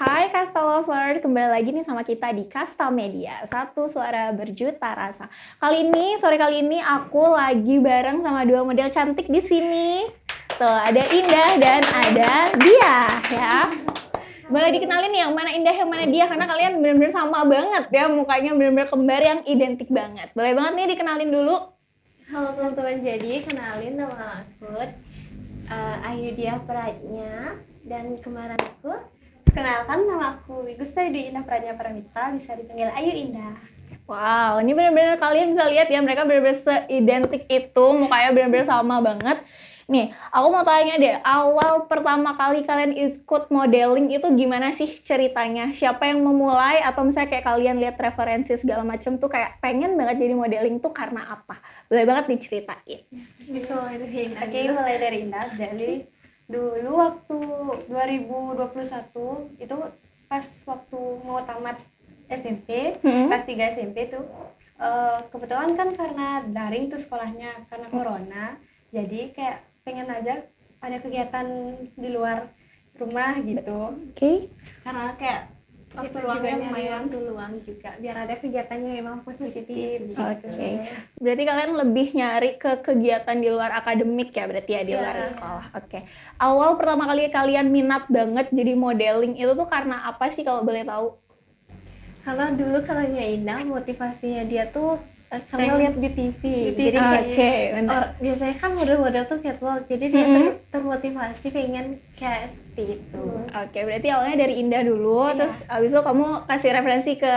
Hai Kasta Lover, kembali lagi nih sama kita di Kasta Media, satu suara berjuta rasa. Sore kali ini aku lagi bareng sama dua model cantik di sini. Tuh, ada Indah dan ada Dia, ya. Boleh dikenalin nih yang mana Indah, yang mana Dia, karena kalian benar-benar sama banget ya, mukanya benar-benar kembar yang identik banget. Boleh banget nih dikenalin dulu. Halo teman-teman, jadi kenalin nama aku Ayu Dia Pradnya, dan kemarin aku kenalkan nama aku Gusta Yudi Indah Pradnya Pramita, bisa dipanggil Ayu Indah. Wow, ini benar-benar kalian bisa lihat ya, mereka benar-benar seidentik itu, mukanya benar-benar sama banget. Nih, aku mau tanya deh, awal pertama kali kalian ikut modeling itu gimana sih ceritanya? Siapa yang memulai, atau misalnya kayak kalian lihat referensi segala macam tuh kayak pengen banget jadi modeling tuh karena apa? Boleh banget diceritain. Bisa mulai dari Indah. Oke, mulai dari Indah. Dari dulu waktu 2021 itu pas waktu mau tamat SMP, kelas 3 SMP tuh kebetulan kan karena daring tuh sekolahnya karena corona, jadi kayak pengen aja ada kegiatan di luar rumah gitu. Oke. Karena kayak waktu luangnya lumayan, waktu luang juga biar ada kegiatannya emang positif gitu. Oke. Berarti kalian lebih nyari ke kegiatan di luar akademik ya, berarti ya di luar sekolah. Oke. Awal pertama kali kalian minat banget jadi modeling itu tuh karena apa sih kalau boleh tahu? Karena dulu kalanya Indah motivasinya dia tuh karena lihat di TV. Jadi kayak biasanya kan model-model tuh catwalk, jadi dia termotivasi pengen kayak seperti itu. Oke, berarti awalnya dari Indah dulu, terus abis itu kamu kasih referensi ke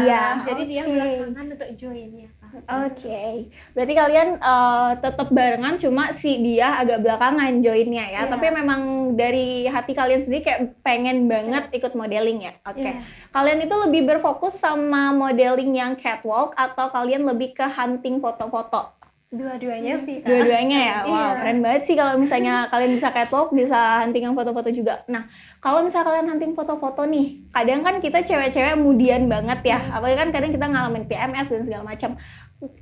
dia. Jadi dia belakangan untuk joinnya. Oke, berarti kalian tetap barengan, cuma si dia agak belakangan joinnya ya. Tapi memang dari hati kalian sendiri kayak pengen banget ikut modeling ya. Oke. Kalian itu lebih berfokus sama modeling yang catwalk atau kalian lebih ke hunting foto-foto? Dua-duanya sih, Kak. Dua-duanya ya? Wow, keren banget sih kalau misalnya kalian bisa catwalk, bisa hunting yang foto-foto juga. Nah, kalau misalnya kalian hunting foto-foto nih, kadang kan kita cewek-cewek mudian banget ya, apalagi kan kadang kita ngalamin PMS dan segala macam.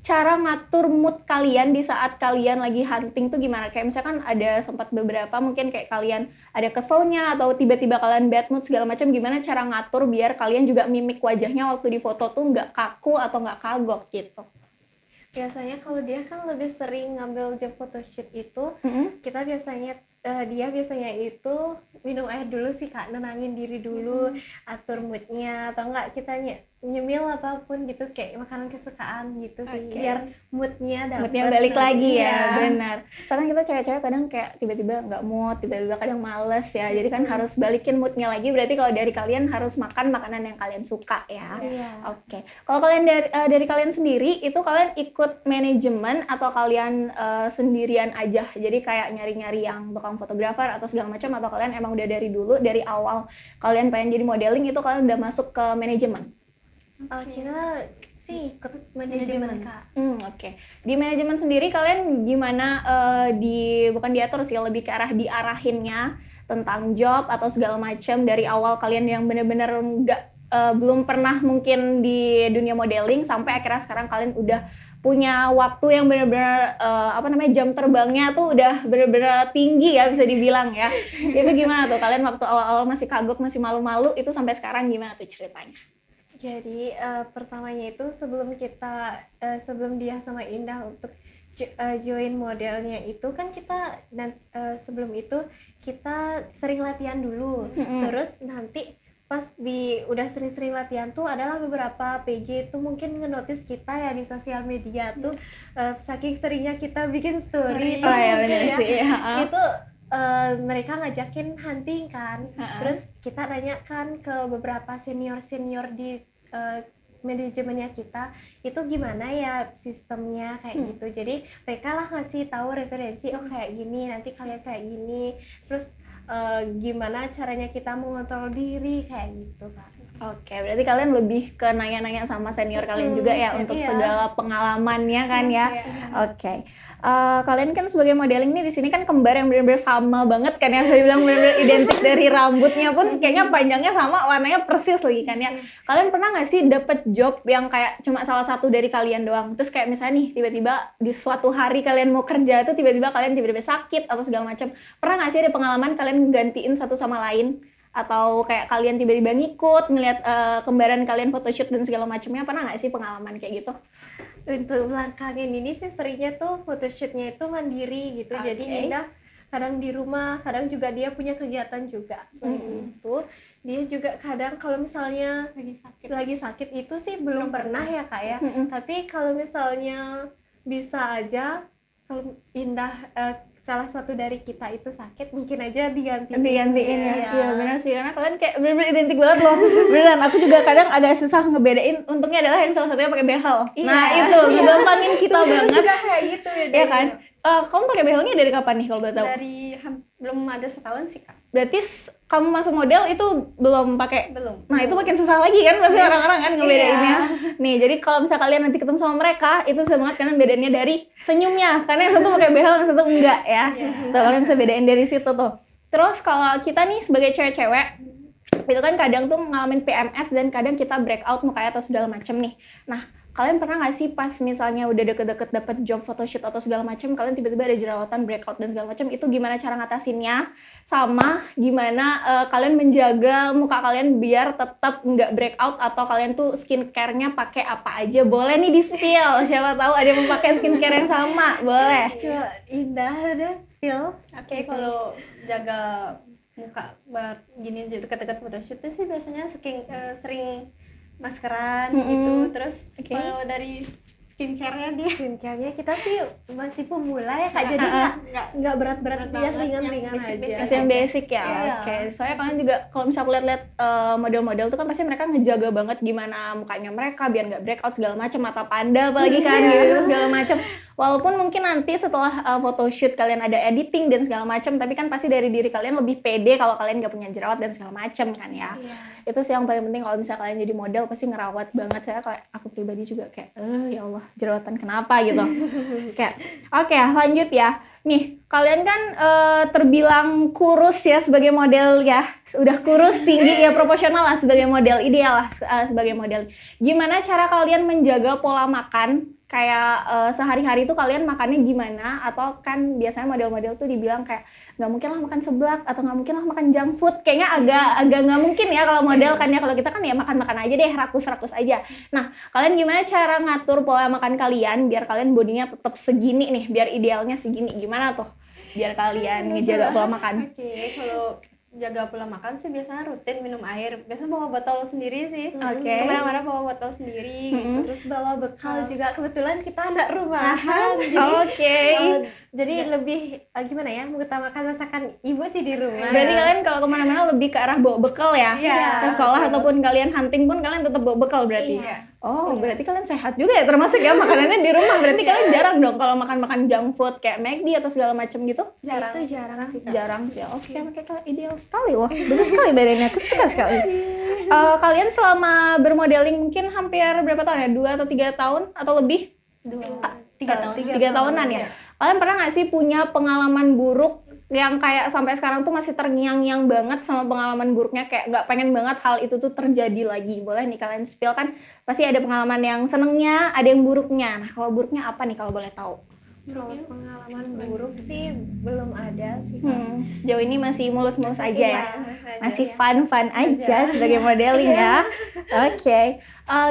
Cara ngatur mood kalian di saat kalian lagi hunting tuh gimana? Kayak misalkan ada sempat beberapa mungkin kayak kalian ada keselnya atau tiba-tiba kalian bad mood segala macam, gimana cara ngatur biar kalian juga mimik wajahnya waktu di foto tuh nggak kaku atau nggak kagok gitu? Biasanya kalau dia kan lebih sering ngambil job photoshoot itu, kita biasanya dia biasanya itu minum air dulu sih, Kak, nenangin diri dulu, atur moodnya, atau enggak kita nyemil apapun gitu, kayak makanan kesukaan gitu sih, biar moodnya balik lagi ya. Benar. Soalnya kita cewek-cewek kadang kayak tiba-tiba nggak mood, tiba-tiba kadang males ya, jadi kan harus balikin moodnya lagi. Berarti kalau dari kalian harus makan makanan yang kalian suka ya. Oke. Kalau kalian dari kalian sendiri itu kalian ikut manajemen atau kalian sendirian aja, jadi kayak nyari-nyari yang tukang fotografer atau segala macam, atau kalian emang udah dari dulu, dari awal kalian pengen jadi modeling itu kalian udah masuk ke manajemen? Kita sih ikut manajemen, Kak. Oke. Di manajemen sendiri kalian gimana, bukan diatur sih, lebih ke arah diarahinnya tentang job atau segala macam dari awal kalian yang benar-benar belum pernah mungkin di dunia modeling sampai akhirnya sekarang kalian udah punya waktu yang benar-benar jam terbangnya tuh udah benar-benar tinggi ya bisa dibilang ya. Itu gimana tuh kalian waktu awal-awal masih kagok, masih malu-malu, itu sampai sekarang gimana tuh ceritanya? Jadi pertamanya itu sebelum dia sama Indah untuk join modelnya itu kan kita sebelum itu kita sering latihan dulu. Terus nanti pas udah sering-sering latihan tuh adalah beberapa PJ itu mungkin ngenotis kita ya di sosial media tuh, saking seringnya kita bikin story tuh itu mereka ngajakin hunting kan. Terus kita nanyakan ke beberapa senior di manajemennya kita, itu gimana ya sistemnya kayak gitu. Jadi mereka lah ngasih tahu referensi, oh kayak gini, nanti kalian kayak gini. Terus gimana caranya kita mengontrol diri kayak gitu, Kak. Oke, berarti kalian lebih ke nanya-nanya sama senior kalian juga ya untuk segala pengalamannya kan ya. Oke. Kalian kan sebagai modeling nih di sini kan kembar yang benar-benar sama banget kan ya. Saya bilang benar-benar identik, dari rambutnya pun kayaknya panjangnya sama, warnanya persis lagi kan ya. Kalian pernah nggak sih dapet job yang kayak cuma salah satu dari kalian doang? Terus kayak misalnya nih tiba-tiba di suatu hari kalian mau kerja tuh tiba-tiba kalian tiba-tiba sakit atau segala macam. Pernah nggak sih ada pengalaman kalian gantiin satu sama lain? atau kayak kalian tiba-tiba ngikut ngeliat kembaran kalian photoshoot dan segala macamnya, pernah nggak sih pengalaman kayak gitu? Untuk belakangan ini sih seringnya tuh photoshootnya itu mandiri gitu. Jadi Oke. Indah kadang di rumah, kadang juga dia punya kegiatan juga. Selain itu, dia juga kadang kalau misalnya lagi sakit itu sih belum pernah ya Kak ya. Tapi kalau misalnya bisa aja kalau Indah salah satu dari kita itu sakit, mungkin aja digantiin ya. Iya. Iya benar sih, karena kalian kayak bener-bener identik banget loh. Beneran, aku juga kadang agak susah ngebedain. Untungnya adalah yang salah satunya pakai behel. Iya. Nah itu ngegampangin kita banget. Juga kayak gitu ya. Iya kan? Kamu pakai behelnya dari kapan nih kalau boleh tahu? Belum ada setahun sih Kak. Berarti kamu masuk model itu belum pakai? Belum. Nah itu makin susah lagi kan pasti orang-orang kan ngebedainnya. Nih jadi kalau misalnya kalian nanti ketemu sama mereka, itu bisa banget kalian bedainnya dari senyumnya. Karena yang satu pakai behel, yang satu enggak ya. Tuh kalian bisa bedain dari situ tuh. Terus kalau kita nih sebagai cewek-cewek, itu kan kadang tuh ngalamin PMS dan kadang kita breakout mukanya atau segala macem nih. Nah kalian pernah nggak sih pas misalnya udah deket-deket dapet job photoshoot atau segala macam, kalian tiba-tiba ada jerawatan, breakout dan segala macam, itu gimana cara ngatasinnya, sama gimana kalian menjaga muka kalian biar tetap nggak breakout, atau kalian tuh skincare-nya pakai apa aja? Boleh nih di spill, siapa tahu ada yang mau pakai skincare yang sama, boleh. Coba Indah ada spill. Oke, kalau jaga muka buat gini dekat-dekat photoshoot sih biasanya sering maskeran gitu. Terus kalau dari skincare-nya dia Skincare-nya kita sih masih pemula ya Kak, jadi nggak berat-berat banget, ringan-ringan aja. Masih yang basic ya. Iya. Oke. Soalnya kalian juga kalau misalnya aku lihat-lihat model-model tuh kan pasti mereka ngejaga banget gimana mukanya mereka biar nggak breakout segala macam, mata panda apalagi kan gitu segala macam. Walaupun mungkin nanti setelah photoshoot kalian ada editing dan segala macam, tapi kan pasti dari diri kalian lebih pede kalau kalian nggak punya jerawat dan segala macam kan ya. Itu sih yang paling penting kalau misalnya kalian jadi model, pasti ngerawat banget. Saya kayak aku pribadi juga kayak ya Allah, jerawatan kenapa gitu. Kayak oke, lanjut ya. Nih, kalian kan terbilang kurus ya sebagai model ya. Udah kurus, tinggi ya, proporsional lah sebagai model, ideal lah sebagai model. Gimana cara kalian menjaga pola makan? Kayak sehari-hari itu kalian makannya gimana? Atau kan biasanya model-model tuh dibilang kayak nggak mungkin lah makan seblak atau nggak mungkin lah makan junk food. Kayaknya agak nggak mungkin ya kalau model kan ya. Kalau kita kan ya makan-makan aja deh, rakus-rakus aja. Nah, kalian gimana cara ngatur pola makan kalian biar kalian bodinya tetap segini nih, biar idealnya segini? Gimana tuh biar kalian ngejaga pola makan? Oke, kalau jaga pola makan sih biasanya rutin minum air. Biasanya bawa botol sendiri sih. Oke. Kemana-mana bawa botol sendiri gitu. Terus bawa bekal juga, kebetulan kita anak rumahan. Jadi, Oke. jadi lebih gimana ya, mengutamakan masakan ibu sih di rumah. Berarti kalian kalau kemana-mana lebih ke arah bawa bekal ya? Iya. Ke sekolah ataupun kalian hunting pun kalian tetap bawa bekal berarti? Iya. Oh, berarti kalian sehat juga ya, termasuk ya makanannya di rumah. Berarti kalian jarang dong kalau makan-makan junk food kayak McD atau segala macam gitu? Itu jarang sih Kak. Jarang sih. Oke, makanya ideal sekali loh. Bagus sekali badannya, aku suka sekali. Kalian selama bermodeling mungkin hampir berapa tahun ya? 2 atau 3 tahun atau lebih? 3 tahunan ya. Kalian pernah nggak sih punya pengalaman buruk yang kayak sampai sekarang tuh masih terngiang-ngiang banget sama pengalaman buruknya, kayak nggak pengen banget hal itu tuh terjadi lagi? Boleh nih kalian spill, kan pasti ada pengalaman yang senengnya, ada yang buruknya. Nah kalau buruknya apa nih kalau boleh tahu? Kalau pengalaman buruk sih belum ada sih Kak. Sejauh ini masih mulus-mulus aja ya? Iya, Masih fun-fun aja sebagai modeling ya? Oke.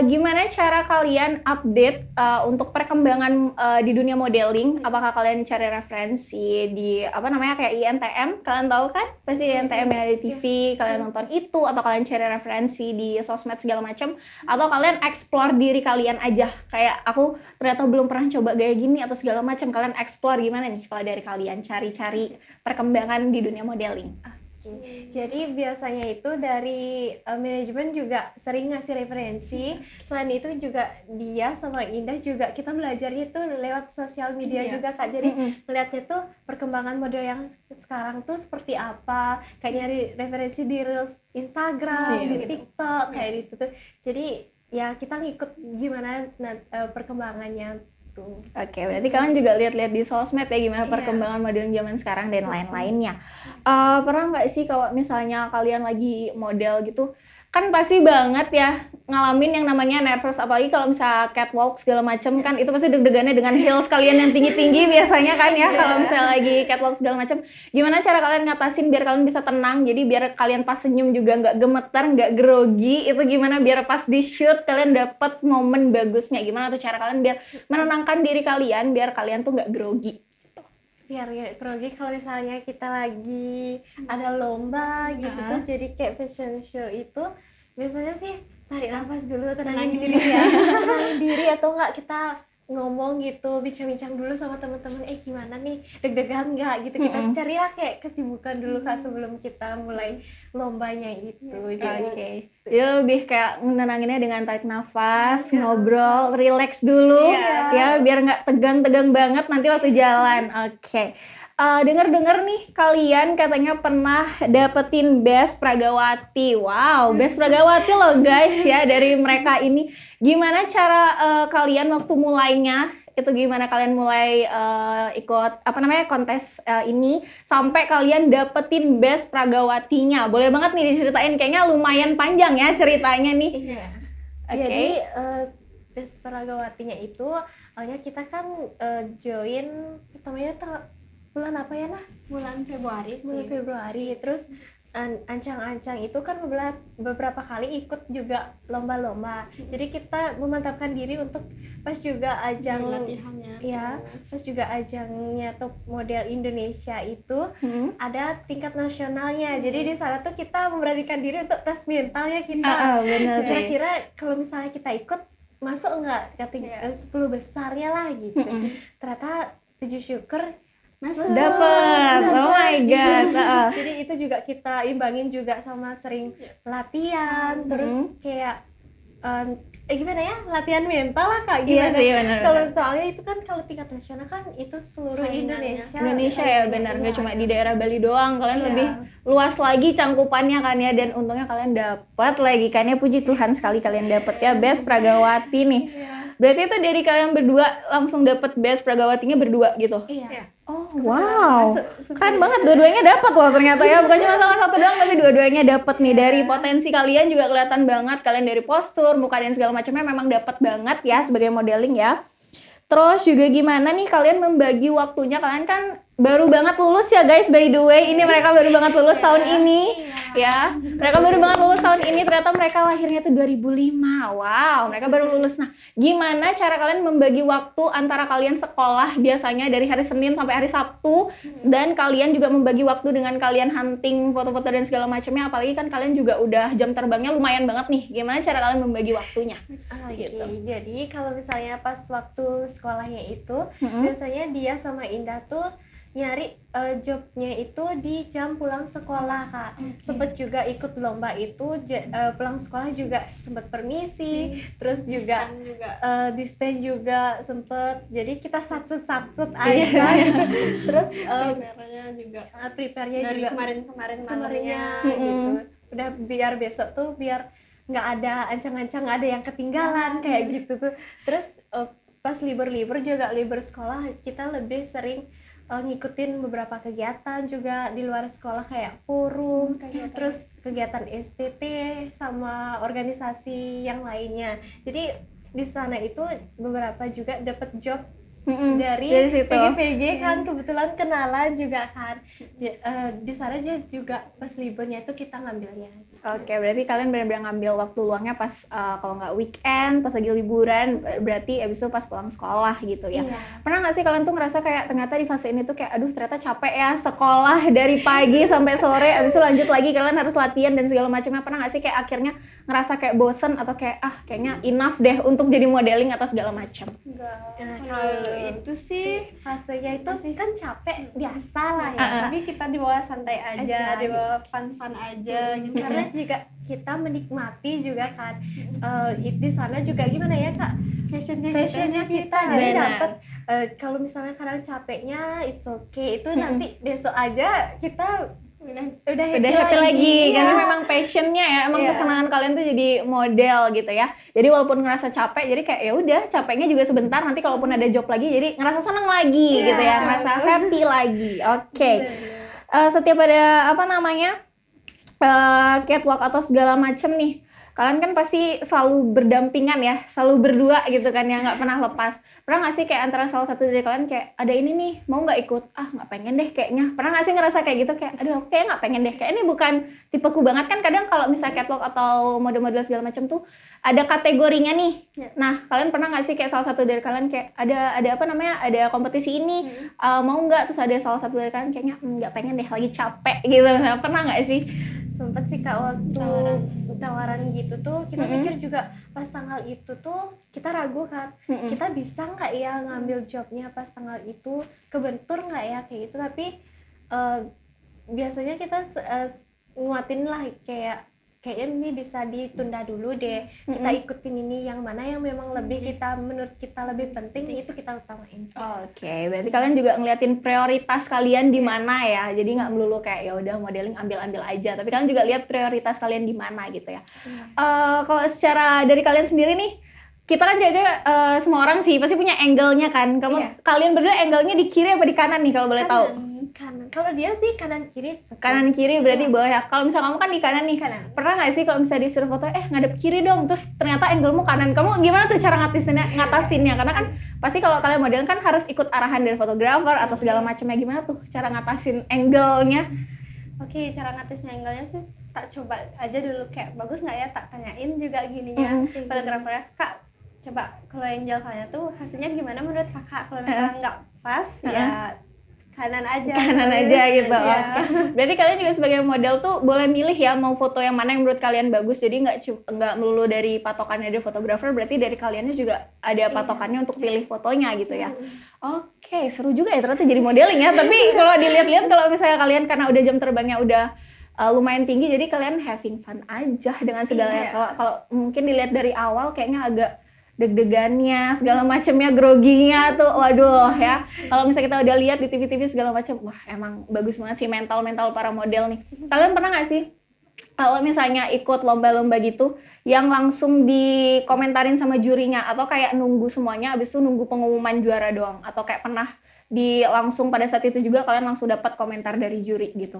Gimana cara kalian update untuk perkembangan di dunia modeling? Apakah kalian cari referensi di apa namanya kayak INTM? Kalian tahu kan? Pasti INTM yang ada di TV, kalian nonton itu, atau kalian cari referensi di sosmed segala macam, atau kalian explore diri kalian aja? Kayak aku ternyata belum pernah coba gaya gini atau segala macam. Kalian explore gimana nih kalau dari kalian cari-cari perkembangan di dunia modeling? Jadi biasanya itu dari manajemen juga sering ngasih referensi. Selain itu juga dia sama Indah juga kita belajarnya itu lewat sosial media juga Kak. Jadi melihatnya tuh perkembangan model yang sekarang tuh seperti apa. Kayak nyari referensi di Reels Instagram, di TikTok kayak gitu tuh. Jadi ya kita ngikut gimana perkembangannya. Oke, berarti kalian juga lihat-lihat di sosmed ya gimana perkembangan modeling zaman sekarang dan lain-lainnya. Pernah nggak sih kalau misalnya kalian lagi model gitu, kan pasti banget ya ngalamin yang namanya nervous, apalagi kalau misalnya catwalk segala macam kan itu pasti deg-degannya dengan heels kalian yang tinggi-tinggi biasanya kan ya kalau misalnya lagi catwalk segala macam. Gimana cara kalian ngatasin biar kalian bisa tenang, jadi biar kalian pas senyum juga nggak gemetar, nggak grogi, itu gimana biar pas di shoot kalian dapet momen bagusnya, gimana tuh cara kalian biar menenangkan diri kalian biar kalian tuh nggak grogi? Biar gak grogi kalau misalnya kita lagi ada lomba gitu tuh, jadi kayak fashion show itu biasanya sih tarik nafas dulu, tenangin diri ya, tenangin diri, atau enggak kita ngomong gitu, bincang-bincang dulu sama teman-teman, gimana nih, deg-degan nggak gitu, kita carilah kayak kesibukan dulu Kak sebelum kita mulai lombanya itu. Oke. Jadi lebih kayak menenanginnya dengan tarik nafas, ngobrol, relax dulu ya biar nggak tegang-tegang banget nanti waktu jalan. Oke. Dengar-dengar nih kalian katanya pernah dapetin Best Pragawati. Wow, Best Pragawati loh guys ya dari mereka ini. Gimana cara kalian waktu mulainya? Itu gimana kalian mulai ikut kontes ini sampai kalian dapetin Best Pragawatinya? Boleh banget nih diceritain, kayaknya lumayan panjang ya ceritanya nih. Iya. Oke. Jadi Best Pragawatinya itu awalnya kita kan join pertamanya bulan apa ya bulan Februari sih. bulan Februari, terus ancang-ancang itu kan beberapa kali ikut juga lomba-lomba, jadi kita memantapkan diri untuk pas juga ajang latihannya. ya pas juga ajangnya top model Indonesia itu ada tingkat nasionalnya, jadi di sana tuh kita memberanikan diri untuk tes mentalnya kita. Bener sih. Kira-kira kalau misalnya kita ikut masuk enggak ke 10 besarnya lah gitu. Ternyata puji syukur Dapet, oh my god. Jadi itu juga kita imbangin juga sama sering latihan, terus kayak gimana ya, latihan mental lah Kak, Iya gimana? sih, benar. Kalau soalnya itu kan kalau tingkat nasional kan itu seluruh Indonesia. Indonesia ya benar, nggak cuma di daerah Bali doang, kalian Iya. lebih luas lagi cangkupannya kan ya, dan untungnya kalian dapat lagi kan ya, puji Tuhan sekali kalian dapat ya Best Pragawati nih. Berarti itu dari kalian berdua langsung dapat Best Pragawatinya berdua gitu? Iya. Oh wow, keren banget, dua-duanya dapat loh ternyata ya, bukan cuma salah satu doang tapi dua-duanya dapat nih. Dari potensi kalian juga kelihatan banget, kalian dari postur, muka dan segala macamnya memang dapat banget ya sebagai modeling ya. Terus juga gimana nih kalian membagi waktunya, kalian kan baru banget lulus ya guys, by the way, ini mereka baru banget lulus tahun ini ya. Mereka baru banget lulus tahun ini, ternyata mereka lahirnya tuh 2005. Wow, mereka baru lulus. Nah, gimana cara kalian membagi waktu antara kalian sekolah biasanya dari hari Senin sampai hari Sabtu, dan kalian juga membagi waktu dengan kalian hunting foto-foto dan segala macamnya, apalagi kan kalian juga udah jam terbangnya lumayan banget nih. Gimana cara kalian membagi waktunya? Gitu. Jadi kalau misalnya pas waktu sekolahnya itu biasanya dia sama Indah tuh nyari jobnya itu di jam pulang sekolah Kak. Sempet juga ikut lomba itu, pulang sekolah juga sempet permisi, terus juga dispen juga sempet. Jadi kita satset aja gitu. Terus prepare-nya Dari juga kemarinnya gitu. Udah biar besok tuh biar nggak ada ancang-ancang ada yang ketinggalan kayak gitu tuh. Terus pas libur-libur juga, libur sekolah, kita lebih sering ngikutin beberapa kegiatan juga di luar sekolah kayak forum, terus kegiatan STT sama organisasi yang lainnya. Jadi di sana itu beberapa juga dapat job dari PG kan, kebetulan kenalan juga kan. Di sana juga pas liburnya itu kita ngambilnya. Oke, berarti kalian benar-benar ngambil waktu luangnya pas kalau nggak weekend, pas lagi liburan, berarti abis itu pas pulang sekolah gitu ya. Iya. Pernah nggak sih kalian tuh ngerasa kayak ternyata di fase ini tuh kayak aduh ternyata capek ya sekolah dari pagi sampai sore, abis itu lanjut lagi kalian harus latihan dan segala macamnya. Pernah nggak sih kayak akhirnya ngerasa kayak bosen atau kayak kayaknya enough deh untuk jadi modeling atau segala macam? Kalau itu sih Fasenya itu kan capek biasa lah ya. tapi kita dibawa santai aja, dibawa fun aja gitu. Karena juga kita menikmati juga kan di sana juga gimana ya Kak, fashionnya kita jadi dapat kalau misalnya kalian capeknya it's okay, itu nanti besok aja kita udah happy lagi ya. Karena memang passionnya ya, emang kesenangan kalian tuh jadi model gitu ya. Jadi walaupun ngerasa capek, jadi kayak ya udah capeknya juga sebentar, nanti kalaupun ada job lagi jadi ngerasa seneng lagi gitu ya, ngerasa happy lagi. Oke. Setiap ada catwalk atau segala macem nih, kalian kan pasti selalu berdampingan ya, selalu berdua gitu kan ya, nggak pernah lepas. Pernah nggak sih kayak antara salah satu dari kalian kayak ada ini nih, mau nggak ikut? Ah nggak pengen deh kayaknya. Pernah nggak sih ngerasa kayak gitu kayak, aduh kayak nggak pengen deh, kayak ini bukan tipeku banget kan. Kadang kalau misalnya catwalk atau model-model segala macam tuh ada kategorinya nih. Nah kalian pernah nggak sih kayak salah satu dari kalian kayak ada apa namanya, ada kompetisi ini, mau nggak? Terus ada salah satu dari kalian kayaknya nggak pengen deh, lagi capek gitu. Nah, pernah nggak sih? Sempet sih Kak, waktu tawaran gitu tuh kita mikir juga pas tanggal itu tuh kita ragu kan, kita bisa nggak ya ngambil jobnya pas tanggal itu, kebentur nggak ya kayak gitu. Tapi biasanya kita nguatin lah kayak kayaknya ini bisa ditunda dulu deh, kita ikutin ini, yang mana yang memang lebih kita menurut kita lebih penting itu kita utamain. Oke, berarti kalian juga ngeliatin prioritas kalian di mana ya. Jadi nggak melulu kayak ya udah modeling ambil-ambil aja, tapi kalian juga lihat prioritas kalian di mana gitu ya. Kalau secara dari kalian sendiri nih, kita kan cewek-cewek semua orang sih pasti punya angle-nya kan. Kalian berdua angle-nya di kiri apa di kanan nih kalau boleh tahu? Kanan. Kalau dia sih kanan kiri. Kanan kiri berarti bawah ya. Kalau misalnya kamu kan di kanan nih. Pernah nggak sih kalau misalnya disuruh foto ngadep kiri dong, terus ternyata angle-mu kanan, kamu gimana tuh cara ngatasinnya? Karena kan pasti kalau kalian model kan harus ikut arahan dari fotografer atau segala macamnya. Gimana tuh cara ngatasin angle-nya? Oke, cara ngatasin angle-nya sih tak coba aja dulu, kayak bagus nggak ya, tak tanyain juga gininya fotografernya, Kak coba kalau angle kalian tuh hasilnya gimana menurut kakak, kalau misalnya nggak pas ya kanan aja gitu. Ya. Oke. Berarti kalian juga sebagai model tuh boleh milih ya mau foto yang mana yang menurut kalian bagus. Jadi nggak melulu dari patokannya dari fotografer, berarti dari kaliannya juga ada patokannya untuk pilih fotonya gitu ya. Oke, seru juga ya ternyata jadi modeling ya. Tapi kalau dilihat-lihat kalau misalnya kalian karena udah jam terbangnya udah lumayan tinggi, jadi kalian having fun aja dengan segalanya. Kalau mungkin dilihat dari awal kayaknya agak deg-degannya, segala macamnya, groginya tuh, waduh ya. Kalau misalnya kita udah lihat di TV-TV segala macam, wah emang bagus banget sih mental para model nih. Kalian pernah nggak sih kalau misalnya ikut lomba-lomba gitu, yang langsung dikomentarin sama jurinya, atau kayak nunggu semuanya, abis itu nunggu pengumuman juara doang, atau kayak pernah langsung pada saat itu juga kalian langsung dapat komentar dari juri gitu?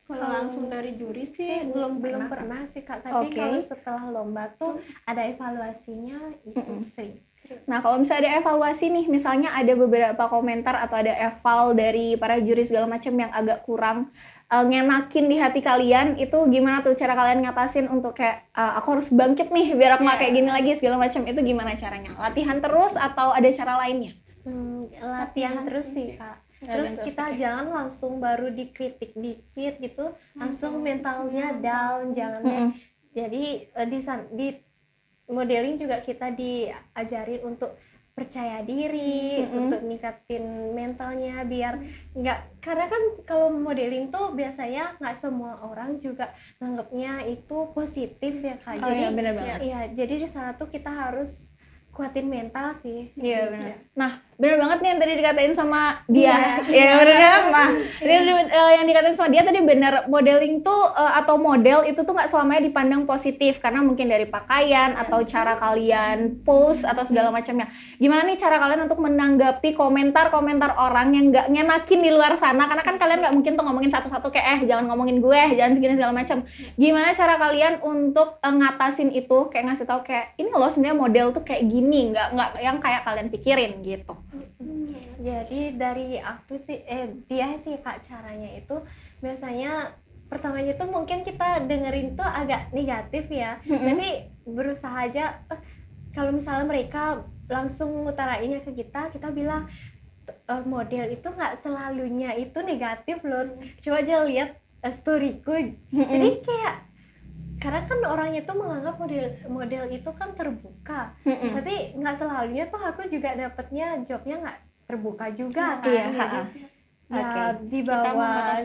Kalau langsung dari juri sih belum pernah sih Kak, tapi kalau setelah lomba tuh ada evaluasinya itu sering. Nah kalau misalnya ada evaluasi nih, misalnya ada beberapa komentar atau ada eval dari para juri segala macam yang agak kurang ngenakin di hati kalian, itu gimana tuh cara kalian ngatasin untuk kayak aku harus bangkit nih biar aku nggak kayak gini lagi segala macam, itu gimana caranya? Latihan terus atau ada cara lainnya? Latihan terus sih Kak. Terus kita jangan langsung baru dikritik dikit gitu, langsung mentalnya down, jangan jadi di modeling juga kita diajarin untuk percaya diri, untuk ningkatin mentalnya biar nggak, karena kan kalau modeling tuh biasanya nggak semua orang juga nganggapnya itu positif ya Kak. Jadi benar banget. Iya, jadi di sana tuh kita harus kuatin mental sih. Iya benar. Nah benar banget nih yang tadi dikatain sama dia. Iya benar. Nah yang dikatain sama dia tadi benar, modeling tuh atau model itu tuh nggak selamanya dipandang positif karena mungkin dari pakaian atau cara kalian pose atau segala macamnya. Gimana nih cara kalian untuk menanggapi komentar-komentar orang yang nggak ngenakin di luar sana? Karena kan kalian nggak mungkin tuh ngomongin satu-satu kayak jangan ngomongin gue, jangan segini segala macam. Gimana cara kalian untuk ngatasin itu, kayak ngasih tahu kayak ini loh sebenarnya model tuh kayak gini, nggak yang kayak kalian pikirin gitu. Jadi dari aku sih dia sih Kak, caranya itu biasanya pertamanya tuh mungkin kita dengerin tuh agak negatif ya, tapi berusaha aja kalau misalnya mereka langsung ngutarainnya ke kita bilang model itu nggak selalunya itu negatif loh, coba aja lihat storyku. Jadi kayak karena kan orangnya tuh menganggap model itu kan terbuka, tapi nggak selalunya tuh aku juga dapetnya jobnya nggak terbuka juga kan. Ya di bawah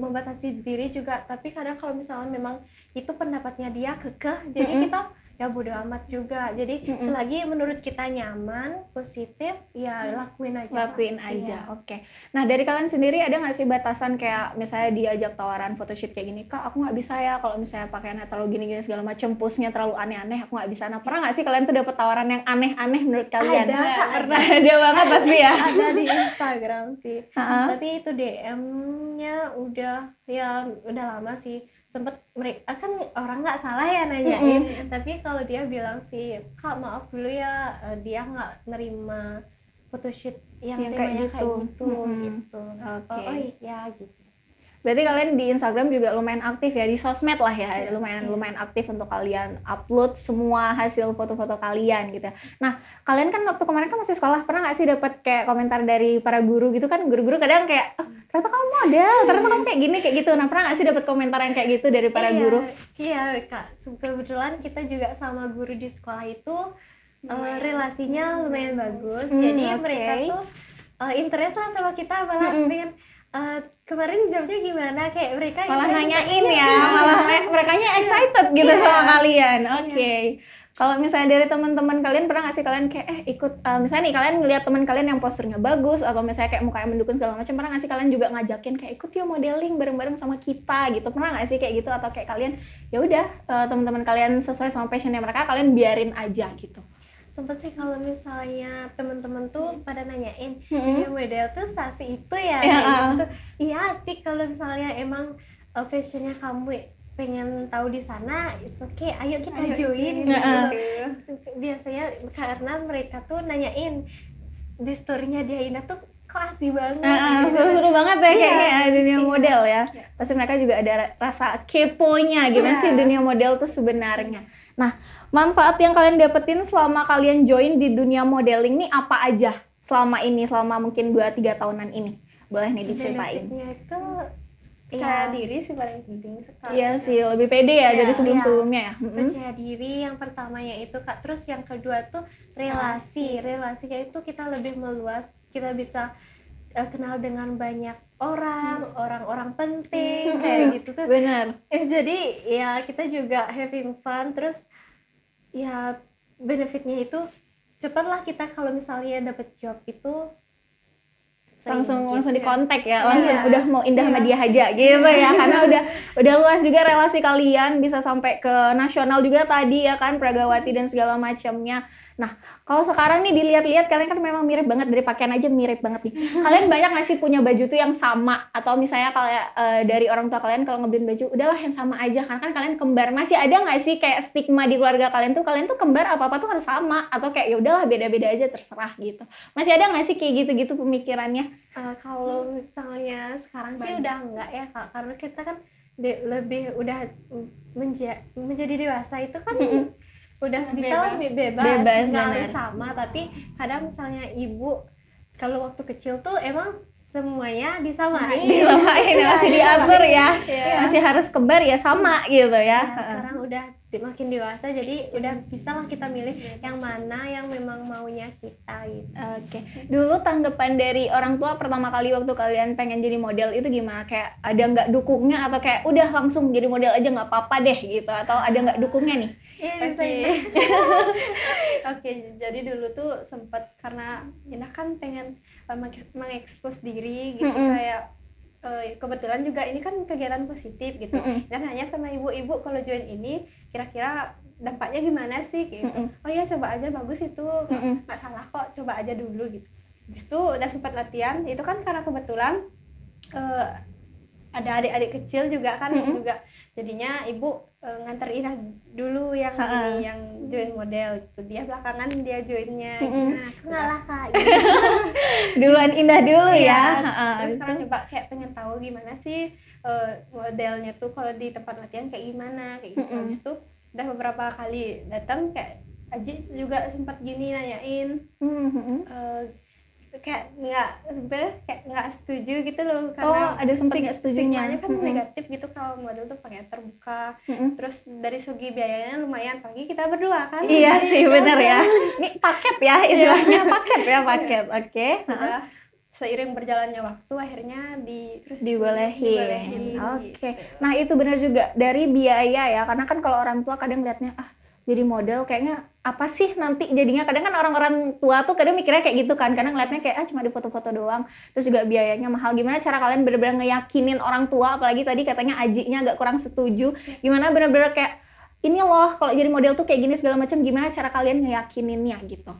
membatasi diri juga, tapi kadang kalau misalnya memang itu pendapatnya dia kekeh, jadi kita ya bodo amat juga. Jadi selagi menurut kita nyaman, positif, ya lakuin aja. Iya. Oke. Nah dari kalian sendiri ada nggak sih batasan kayak misalnya diajak tawaran photoshoot kayak gini, Kak aku nggak bisa ya kalau misalnya pakaiannya terlalu gini-gini segala macam, pose-nya terlalu aneh-aneh, aku nggak bisa. Nah pernah nggak sih kalian tuh dapat tawaran yang aneh-aneh menurut kalian? Ada banget pasti ya. Ada di Instagram sih, tapi itu DM-nya udah lama sih. sempet mereka kan orang nggak salah ya nanyain, tapi kalau dia bilang sih Kak maaf dulu ya, dia nggak nerima photoshoot yang temanya kayak gitu gitu. Oke. Oh iya gitu. Berarti kalian di Instagram juga lumayan aktif ya, di sosmed lah ya, lumayan aktif untuk kalian upload semua hasil foto-foto kalian gitu. Nah, kalian kan waktu kemarin kan masih sekolah, pernah nggak sih dapat kayak komentar dari para guru gitu kan? Guru-guru kadang kayak, oh, ternyata kamu model, ternyata kamu kayak gini gitu. Nah, pernah nggak sih dapat komentar yang kayak gitu dari para guru? Iya Kak, kebetulan kita juga sama guru di sekolah itu relasinya lumayan bagus. Jadi mereka tuh interest lah sama kita, malah pengen kemarin jobnya gimana, kayak mereka Malah nanyain ya, malah merekanya excited gitu sama kalian. Oke. Kalau misalnya dari teman-teman kalian pernah nggak sih kalian kayak ikut misalnya nih kalian ngelihat teman kalian yang posturnya bagus atau misalnya kayak mukanya mendukung segala macam, pernah nggak sih kalian juga ngajakin kayak ikut yuk modeling bareng-bareng sama kita gitu, pernah nggak sih kayak gitu? Atau kayak kalian ya udah teman-teman kalian sesuai sama passionnya mereka, kalian biarin aja gitu? Sempet sih kalau misalnya teman-teman tuh pada nanyain dunia model tuh sasi itu ya, gitu. Iya sih, kalau misalnya emang passionnya kamu pengen tahu di sana, it's okay, ayo kita join gitu. Biasanya karena mereka tuh nanyain di story-nya dia Indah tuh kok asik banget, seru-seru banget ya kayaknya dunia model ya. Pasti mereka juga ada rasa keponya gimana sih dunia model tuh sebenarnya. Nah, manfaat yang kalian dapetin selama kalian join di dunia modeling nih apa aja selama ini, selama mungkin 2-3 tahunan ini? Boleh nih diceritain. Benefitnya itu Percaya diri sih paling penting sekali. Iya sih, lebih pede ya dari sebelum-sebelumnya ya. Percaya diri yang pertamanya itu Kak. Terus yang kedua tuh relasinya itu kita lebih meluas, kita bisa kenal dengan banyak orang-orang penting kayak gitu tuh. Benar. Jadi ya kita juga having fun, terus ya benefitnya itu cepatlah kita kalau misalnya dapet job itu langsung di kontak ya, langsung udah mau indah sama dia aja gitu ya, karena udah luas juga relasi kalian, bisa sampai ke nasional juga tadi ya kan, Pragawati dan segala macamnya. Nah, kalau sekarang nih dilihat-lihat kalian kan memang mirip banget, dari pakaian aja mirip banget nih. Kalian banyak nggak sih punya baju tuh yang sama, atau misalnya kayak dari orang tua kalian kalau ngebeliin baju udahlah yang sama aja, karena kan kalian kembar. Masih ada nggak sih kayak stigma di keluarga kalian tuh kembar apa-apa tuh harus sama, atau kayak ya udahlah beda-beda aja terserah gitu. Masih ada nggak sih kayak gitu-gitu pemikirannya? Kalau misalnya sekarang sih udah enggak ya Kak, karena kita kan lebih udah menjadi dewasa itu kan udah bisa lah lebih bebas nggak harus sama. Tapi kadang misalnya ibu kalau waktu kecil tuh emang semuanya disamain masih diatur ya, masih harus kembar ya sama gitu ya. Sekarang udah makin dewasa, jadi udah bisa lah kita milih yang mana yang memang maunya kita gitu. Oke. Dulu tanggapan dari orang tua pertama kali waktu kalian pengen jadi model itu gimana? Kayak ada nggak dukungnya atau kayak udah langsung jadi model aja nggak apa-apa deh gitu, atau ada nggak dukungnya nih? Oke, jadi dulu tuh sempat karena Indah kan pengen mengekspos diri gitu, kayak kebetulan juga ini kan kegiatan positif gitu, dan hanya sama ibu-ibu kalau join ini kira-kira dampaknya gimana sih gitu. Oh ya coba aja, bagus itu, nggak salah kok, coba aja dulu gitu. Habis itu udah sempat latihan, itu kan karena kebetulan ada adik-adik kecil juga kan, juga jadinya ibu nganter Indah dulu yang ini, yang join model gitu. Dia belakangan dia joinnya gitu. Nah, ngalah Kak gitu. Duluan Indah dulu ya. Terus sekarang coba kayak pengen tahu gimana sih modelnya tuh kalau di tempat latihan kayak gimana kayak gitu. Habis itu udah beberapa kali datang, kayak Aji juga sempat gini nanyain, kayak nggak setuju gitu loh, karena ada sempat nggak setujunya. Stigmanya kan negatif gitu kalau model tuh pakai terbuka. Terus dari segi biayanya lumayan, apalagi kita berdua kan. Iya sih, bener ya. Ini paket ya istilahnya, paket. Oke. Udah seiring berjalannya waktu akhirnya dibolehin. Oke. Nah, itu benar juga dari biaya ya, karena kan kalau orang tua kadang liatnya jadi model kayaknya apa sih nanti jadinya, kadang kan orang-orang tua tuh kadang mikirnya kayak gitu kan, karena ngeliatnya kayak cuma di foto-foto doang, terus juga biayanya mahal. Gimana cara kalian bener-bener ngeyakinin orang tua, apalagi tadi katanya Ajinya agak kurang setuju, gimana bener-bener kayak ini loh kalau jadi model tuh kayak gini segala macam, gimana cara kalian ngeyakininnya gitu?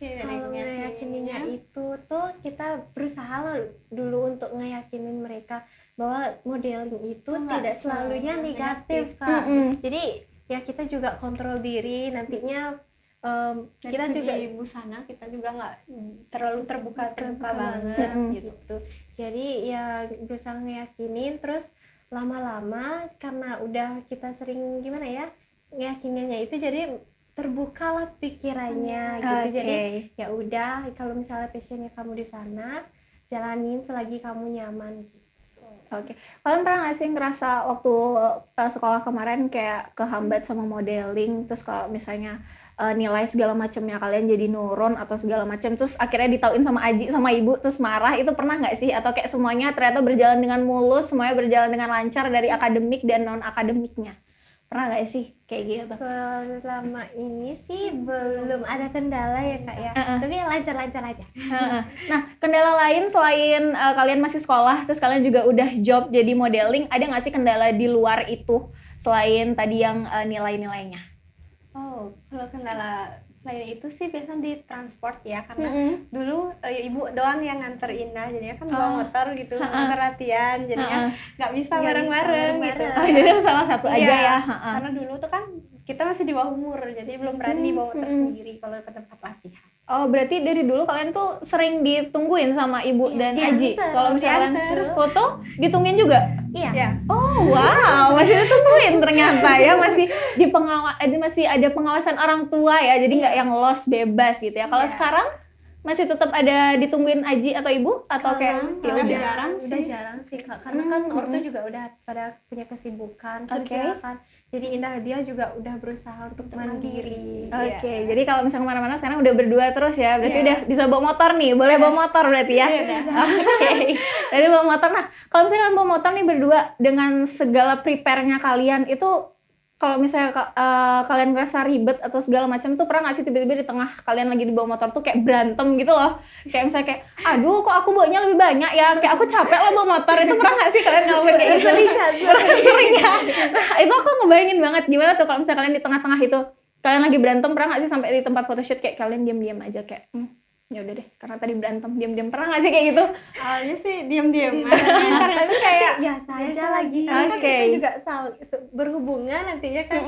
Kalau ngeyakininnya itu tuh kita berusaha lah dulu untuk ngeyakinin mereka, bahwa modeling itu Enggak tidak selalunya selalu negatif negatif. Kak. Mm-mm. Jadi ya kita juga kontrol diri nantinya, Dari kita segi juga busana kita juga nggak terlalu terbuka terbuka banget banget gitu. gitu. Jadi ya berusaha ngeyakinin, terus lama-lama karena udah kita sering gimana ya ngeyakininnya itu, jadi terbukalah pikirannya gitu. Oke. Jadi ya udah, kalau misalnya passionnya kamu di sana, jalanin selagi kamu nyaman gitu. Oke, kalian pernah nggak sih ngerasa waktu sekolah kemarin kayak kehambat sama modeling, terus kalau misalnya nilai segala macamnya kalian jadi nurun atau segala macam, terus akhirnya ditauin sama Aji sama ibu, terus marah, itu pernah nggak sih? Atau kayak semuanya ternyata berjalan dengan mulus, semuanya berjalan dengan lancar dari akademik dan non akademiknya? Pernah nggak sih kayak gitu? Selama ini sih belum ada kendala ya Kak ya, tapi lancar-lancar aja. Heeh. Nah, kendala lain selain kalian masih sekolah, terus kalian juga udah job jadi modeling, ada nggak sih kendala di luar itu selain tadi yang nilai-nilainya? Oh, kalau kendala selain itu sih biasanya di transport ya, karena Mm-mm. dulu ibu doang yang nganter Indah, jadinya kan bawa motor gitu, nganter latihan, jadinya nggak bisa Nggak bareng-bareng bisa gitu. bareng-bareng. Jadi salah satu aja Iya, ya. karena dulu tuh kan kita masih di bawah umur, jadi belum berani bawa motor sendiri kalau ke tempat latihan. Oh, berarti dari dulu kalian tuh sering ditungguin sama ibu dan Aji. diantar. Kalau misalnya Diantar. kalian foto, ditungguin juga? Iya. Ya, Oh, wow, masih ditungguin ternyata ya, masih masih ada pengawasan orang tua ya, jadi nggak yang los bebas gitu ya. Kalau Iya. sekarang masih tetap ada ditungguin Aji atau ibu atau kayak Kalau ya udah? udah jarang sih Kak, karena kan ortu juga udah pada punya kesibukan kerja kan, jadi Indah dia juga udah berusaha untuk mandiri. Oke, jadi kalau misalnya kemana-mana sekarang udah berdua terus ya, berarti Iya. udah bisa bawa motor nih, boleh bawa motor berarti ya? Oke, berarti bawa motor. Nah, kalau misalnya kalian bawa motor nih berdua dengan segala prepare-nya kalian, itu kalau misalnya kalian ngerasa ribet atau segala macam tuh, pernah nggak sih tiba-tiba di tengah kalian lagi di bawah motor tuh kayak berantem gitu loh? Kayak misalnya kayak, aduh kok aku bawanya lebih banyak ya, kayak aku capek lah bawa motor, itu pernah nggak sih kalian ngalamin kayak gitu? Sering ya? Nah, itu aku ngebayangin banget gimana tuh kalau misalnya kalian di tengah-tengah itu, kalian lagi berantem, pernah nggak sih sampai di tempat photoshoot kayak kalian diam-diam aja kayak, ya udah deh, karena tadi berantem diam-diam, pernah nggak sih kayak gitu? awalnya sih diam-diam, karena itu kayak biasa aja lagi. Kan Oke. kita juga berhubungan nantinya kan,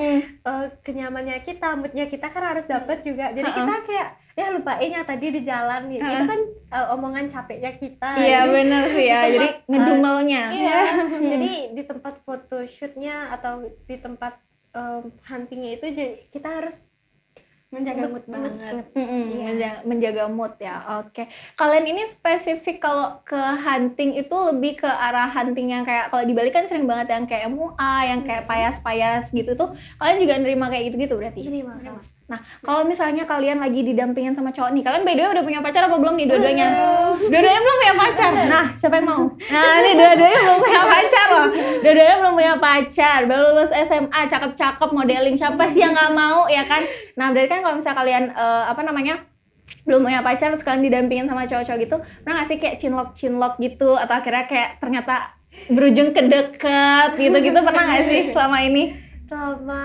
kenyamanannya kita, moodnya kita kan harus dapet juga. Jadi kita kayak ya lupain yang tadi di jalan nih. Itu kan omongan capeknya kita. Iya Jadi, bener sih ya, jadi ngedumelnya. iya. Jadi di tempat photoshootnya atau di tempat huntingnya itu kita harus menjaga mood banget. Menjaga mood ya. Oke. Kalian ini spesifik kalau ke hunting itu lebih ke arah hunting yang kayak, kalau di Bali kan sering banget yang kayak MUA, yang kayak payas-payas gitu tuh. Kalian juga nerima kayak gitu-gitu berarti? ini mah. Nah, kalau misalnya kalian lagi didampingin sama cowok nih, kalian by the way udah punya pacar apa belum nih dua-duanya? Dua-duanya belum punya pacar. Nah, siapa yang mau? Nah, ini dua-duanya belum punya pacar loh. Dua-duanya belum punya pacar, baru lulus SMA, cakep-cakep, modeling. Siapa sih yang nggak mau ya kan? Nah, berarti kan kalau misalnya kalian belum punya pacar, terus kalian didampingin sama cowok-cowok gitu, pernah nggak sih kayak cinlok gitu, atau akhirnya kayak ternyata berujung ke deket gitu-gitu, pernah nggak sih selama ini? Selama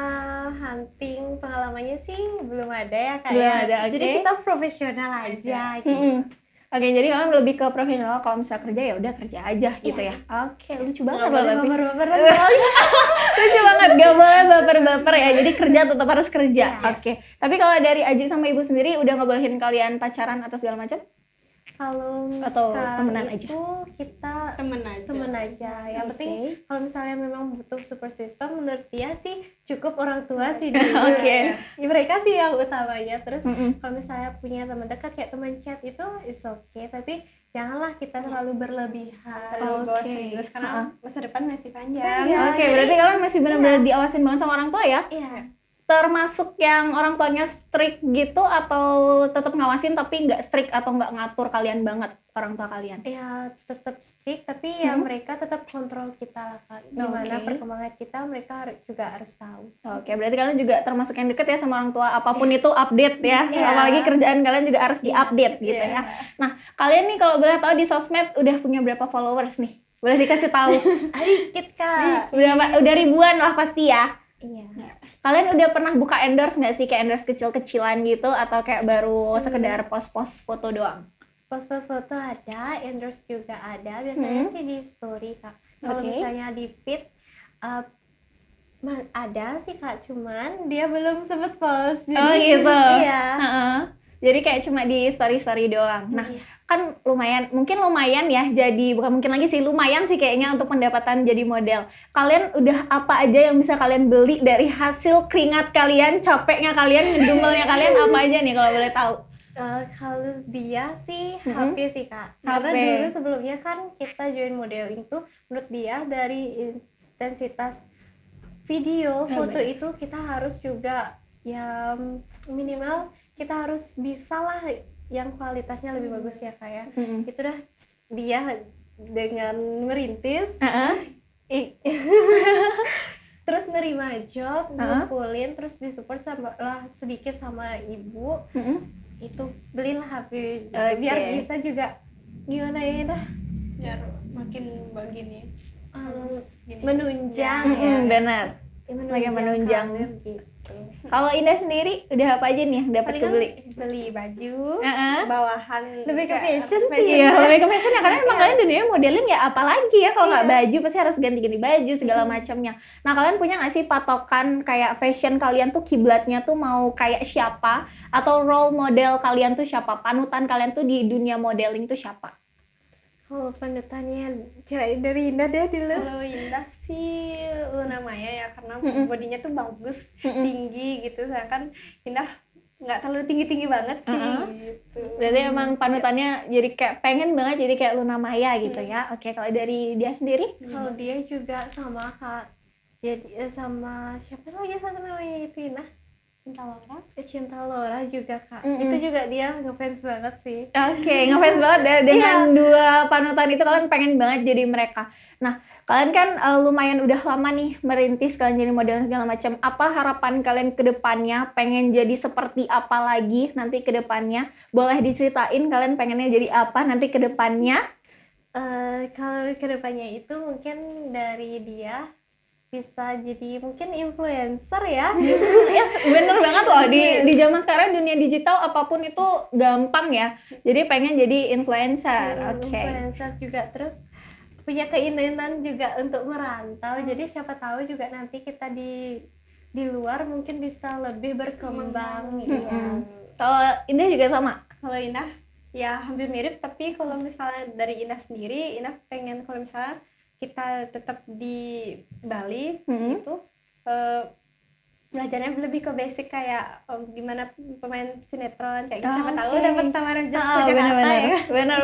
hunting pengalamannya sih belum ada ya Kak Belum ya. ada, oke. Jadi kita profesional aja gitu. Oke, jadi kalian lebih ke profesional. Kalau misalnya kerja ya udah kerja aja gitu ya. Oke, lucu banget loh tapi. Lucu banget, gak boleh baper-baper ya. Jadi kerja tetap harus kerja. Oke. Tapi kalau dari Aji sama Ibu sendiri udah ngebolehin kalian pacaran atau segala macam? Kalau Atau sekarang temenan itu kita Temen aja. Yang Oke. penting kalau misalnya memang butuh support system, menurut dia sih cukup orang tua sih dulu. Oke. Ya, mereka sih yang utamanya. Terus kalau misalnya punya teman dekat kayak teman chat itu is okay, tapi janganlah kita terlalu berlebihan. Terlalu bawa Oke. serius, karena masa depan masih panjang. Iya. Oke, berarti kalian masih benar-benar diawasin banget sama orang tua ya? Iya. Termasuk yang orang tuanya strict gitu atau tetap ngawasin tapi nggak strict atau nggak ngatur kalian banget orang tua kalian? Ya tetap strict, tapi ya mereka tetap kontrol kita lah Kak. Gimana Oke. perkembangan kita, mereka juga harus tahu. Oke, berarti kalian juga termasuk yang deket ya sama orang tua, apapun itu update ya. Iya. Apalagi kerjaan kalian juga harus diupdate gitu Iya. ya. Nah, kalian nih kalau boleh tahu di sosmed udah punya berapa followers nih? Boleh dikasih tahu? Dikit Kak. Udah ribuan lah pasti ya. Iya. Kalian udah pernah buka endorse nggak sih, kayak endorse kecil-kecilan gitu, atau kayak baru sekedar post-post foto doang? Post-post foto ada, endorse juga ada. Biasanya sih di story Kak. Kalau Oke. misalnya di feed uh, ada sih Kak, cuman dia belum sempet post. Oh Jadi gitu. iya. Heeh. Jadi kayak cuma di story-story doang. Nah, Iya. kan mungkin lumayan ya jadi, bukan mungkin lagi sih, lumayan sih kayaknya untuk pendapatan jadi model. Kalian udah apa aja yang bisa kalian beli dari hasil keringat kalian, capeknya kalian, ngedumelnya kalian, apa aja nih kalau boleh tahu? Kalau dia sih Mhm. HP sih Kak. Karena HP. dulu sebelumnya kan kita join modeling tuh, menurut dia dari intensitas video, foto itu kita harus juga ya minimal kita harus bisa lah yang kualitasnya lebih bagus ya Kak ya. Mhm. Itu dah dia dengan merintis Heeh. terus nerima job, Heeh. ngumpulin, terus disupport sama lah sedikit sama ibu, Mhm. itu belilah HP gitu. Oke. Biar bisa juga gimana ya dah biar makin begini gini. menunjang Mhm, ya. benar. Ya, Sebagai menunjang. karir gitu. Kalau Indah sendiri udah apa aja nih yang dapat Palingan kebeli? beli baju Heeh. bawahan Lebih ke kayak fashion sih. Iya, lebih ke fashion ya, karena emang kalian dunia modeling ya, apalagi ya kalau nggak baju pasti harus ganti-ganti baju segala macamnya. Nah, kalian punya nggak sih patokan kayak fashion kalian tuh kiblatnya tuh mau kayak siapa, atau role model kalian tuh siapa, panutan kalian tuh di dunia modeling tuh siapa? Kalau panutannya cewek dari Indah deh dulu. Kalau Indah sih Luna Maya ya, karena Mm-mm. bodinya tuh bagus, Mm-mm. tinggi gitu, sedangkan Indah nggak terlalu tinggi-tinggi banget sih gitu. Berarti emang panutannya jadi kayak pengen banget jadi kayak Luna Maya gitu ya. Oke, kalau dari dia sendiri? Kalau dia juga sama Kak. Jadi sama siapa lagi satu namanya itu Indah? Cinta Laura juga Kak. Mm-mm. Itu juga dia ngefans banget sih. Oke, ngefans banget ya dengan dua panutan itu, kalian pengen banget jadi mereka. Nah, kalian kan lumayan udah lama nih merintis, kalian jadi model segala macam. Apa harapan kalian ke depannya? Pengen jadi seperti apa lagi nanti ke depannya? Boleh diceritain kalian pengennya jadi apa nanti ke depannya? Kalau kedepannya itu mungkin dari dia bisa jadi mungkin influencer ya. Ya, bener banget loh, di zaman sekarang dunia digital apapun itu gampang ya. Jadi pengen jadi influencer. Oke. Influencer juga, terus punya keinginan juga untuk merantau. Jadi siapa tahu juga nanti kita di luar mungkin bisa lebih berkembang. Iya. Kalau Indah juga sama. Kalau Indah ya hampir mirip, tapi kalau misalnya dari Indah sendiri, Indah pengen kalau misalnya kita tetap di Bali gitu, belajarnya lebih ke basic kayak gimana pemain sinetron kayak gitu. Siapa tahu dapat tawaran job ke Jakarta ya. Benar.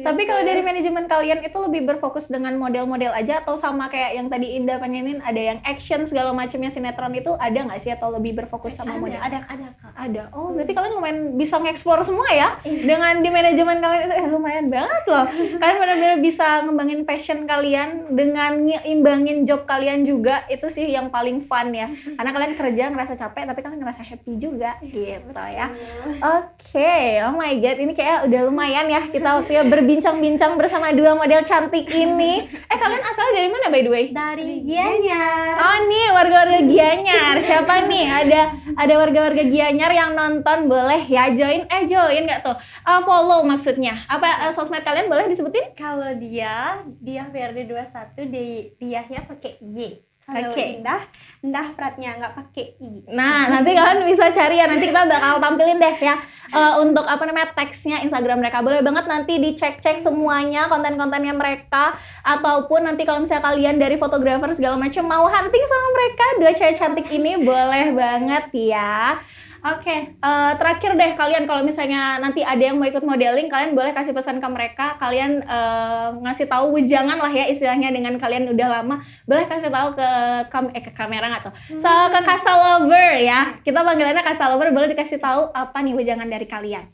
Tapi kalau dari manajemen kalian itu lebih berfokus dengan model-model aja, atau sama kayak yang tadi Indah pengenin ada yang action segala macamnya sinetron itu, ada nggak sih, atau lebih berfokus sama model? Ada Kak. Ada. Oh, berarti kalian lumayan bisa nge-explore semua ya? Dengan di manajemen kalian itu lumayan banget loh. Kalian benar-benar bisa ngembangin passion kalian dengan ngeimbangin job kalian juga. Itu sih yang paling fun ya. Karena kalian kerja ngerasa capek, tapi kalian ngerasa happy juga gitu ya. Oke, oh my god, ini kayak udah lumayan ya kita waktunya berbincang-bincang bersama dua model cantik ini. Kalian asalnya dari mana by the way? Dari Gianyar. Oh nih, warga-warga Gianyar. Siapa nih? Ada warga-warga Gianyar yang nonton, boleh ya join nggak tuh? Follow maksudnya. Apa sosmed kalian boleh disebutin? Kalau dia VRD 21, dia-nya pakai Y. Kalau Oke. Indah Pratnya nggak pakai I. Nah, nanti kalian bisa cari ya. Nanti kita bakal tampilin deh ya untuk teksnya Instagram mereka. Boleh banget nanti dicek-cek semuanya konten-kontennya mereka, ataupun nanti kalau misalnya kalian dari fotografer segala macam mau hunting sama mereka, dua cewek cantik ini boleh banget ya. Oke, terakhir deh, kalian kalau misalnya nanti ada yang mau ikut modeling, kalian boleh kasih pesan ke mereka. Kalian ngasih tahu wejangan lah ya istilahnya, dengan kalian udah lama. Boleh kasih tahu ke kamera nggak tuh? Ke Kasta Lover ya. Kita panggilannya Kasta Lover. Boleh dikasih tahu apa nih wejangan dari kalian?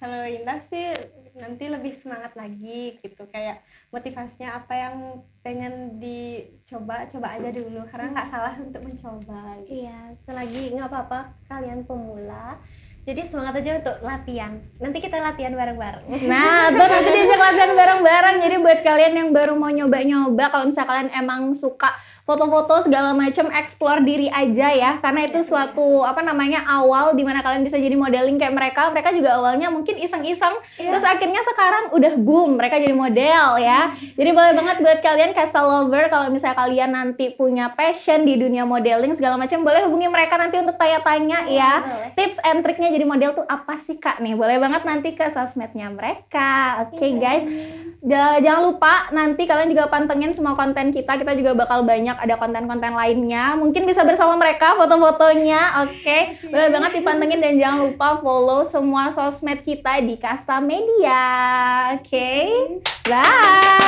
Kalau Indah sih nanti lebih semangat lagi gitu, kayak motivasinya apa yang pengen coba aja dulu, karena nggak salah untuk mencoba gitu. Iya, selagi nggak apa-apa kalian pemula, Jadi semangat aja untuk latihan. Nanti kita latihan bareng-bareng. Nah, tuh nanti diajak latihan bareng-bareng. Jadi buat kalian yang baru mau nyoba-nyoba, kalau misalnya kalian emang suka foto-foto segala macam, explore diri aja ya. Karena itu suatu awal dimana kalian bisa jadi modeling kayak mereka. Mereka juga awalnya mungkin iseng-iseng, terus akhirnya sekarang udah boom, mereka jadi model ya. Jadi boleh banget buat kalian Castle Lover, kalau misalnya kalian nanti punya passion di dunia modeling segala macam, boleh hubungi mereka nanti untuk tanya-tanya ya. Tips and triknya jadi model tuh apa sih Kak nih? Boleh banget nanti ke sosmednya mereka. Oke guys. Jangan lupa nanti kalian juga pantengin semua konten kita. Kita juga bakal banyak ada konten-konten lainnya. Mungkin bisa bersama mereka foto-fotonya. Oke. Boleh banget dipantengin dan jangan lupa follow semua sosmed kita di Kasta Media. Oke. Bye.